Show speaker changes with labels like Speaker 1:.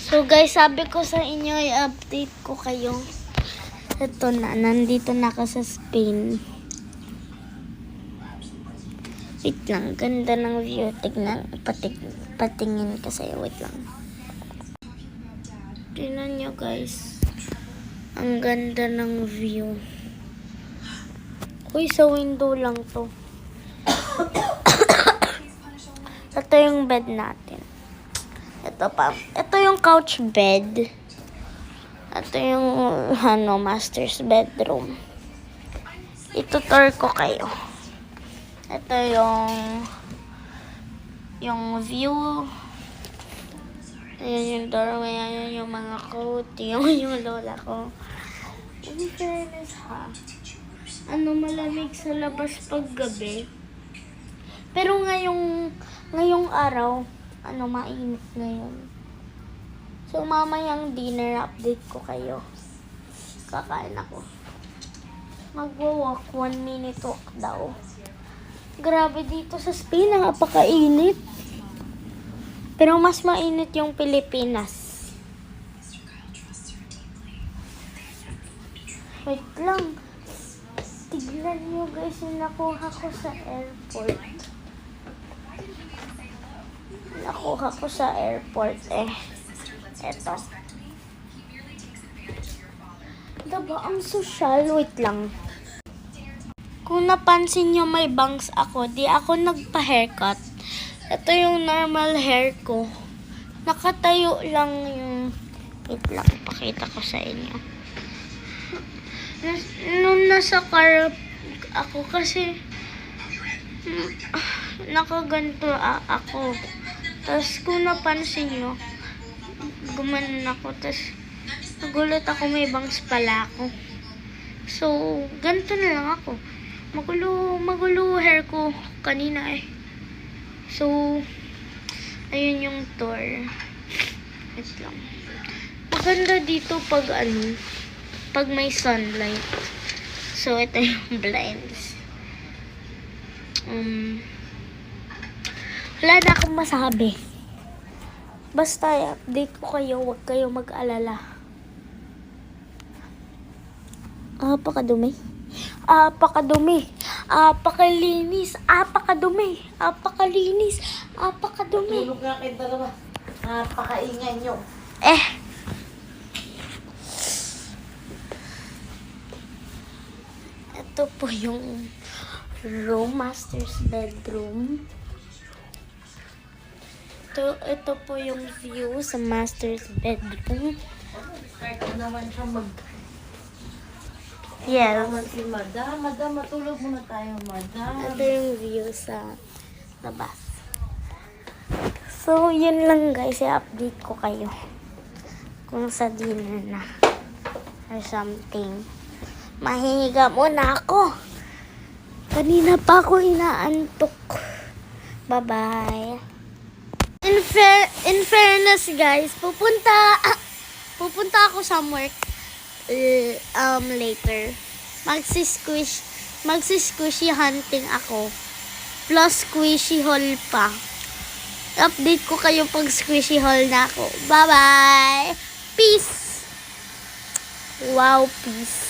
Speaker 1: So guys, sabi ko sa inyo, i-update ko kayo. Ito na, nandito na ako sa Spain. Wait lang, ganda ng view. Tignan, patingin ka sa'yo. Wait lang. Tingnan nyo guys. Ang ganda ng view. Uy, sa window lang to. Ito yung bed natin. Ito pa. Ito yung couch bed. Ito yung master's bedroom. Itutur ko kayo. Ito yung view. Ayan yung doorway. Ayan yung mga coat. Yung lola ko. In fairness ha. Malamig sa labas pag gabi. Pero ngayong araw, mainit ngayon. So, mamayang dinner update ko kayo. Kakain ako. Magwa-walk, 1 minute walk daw. Grabe dito sa Spain, napakainit. Pero mas mainit yung Pilipinas. Wait lang. Tignan nyo guys, yung nakuha ko sa airport. Nakuha ko sa airport eto. Diba ang social? Wait lang. Kung napansin nyo may bangs ako, di ako nagpa-haircut. Ito yung normal hair ko. Nakatayo lang yung... Wait lang, pakita ko sa inyo. Nung nasa car ako kasi nakaganto ako. Tapos kung napansin nyo, gumanon ako. Tapos nagulat ako, may bangs pala ako. So, ganito na lang ako. Magulo hair ko kanina eh. So, ayun yung tour. Wait lang. Maganda dito pag pag may sunlight. So, ito yung blinds. Wala na akong masabi. Basta i-update ko kayo, huwag kayo mag-alala. Apakadumi. Apakadumi. Apakalinis. Apakadumi. Apakalinis. Apakadumi.
Speaker 2: Tulog nga kayo dalawa. Napakaingay nyo.
Speaker 1: Ito po yung master's bedroom. Ito po yung view sa master's bedroom.
Speaker 2: Kahit naman siya
Speaker 1: Yes.
Speaker 2: si Madam. Madam, matulog muna tayo, Madam.
Speaker 1: Ito yung view sa labas. So, yun lang guys. I-update ko kayo. Kung sa dinner na. Or something. Mahihiga muna ako. Kanina pa ako inaantok. Bye-bye. In fairness guys, pupunta ako somewhere later. Magsi-squishy hunting ako. Plus squishy haul pa. Update ko kayo pag squishy haul na ako. Bye-bye. Peace. Wow, peace.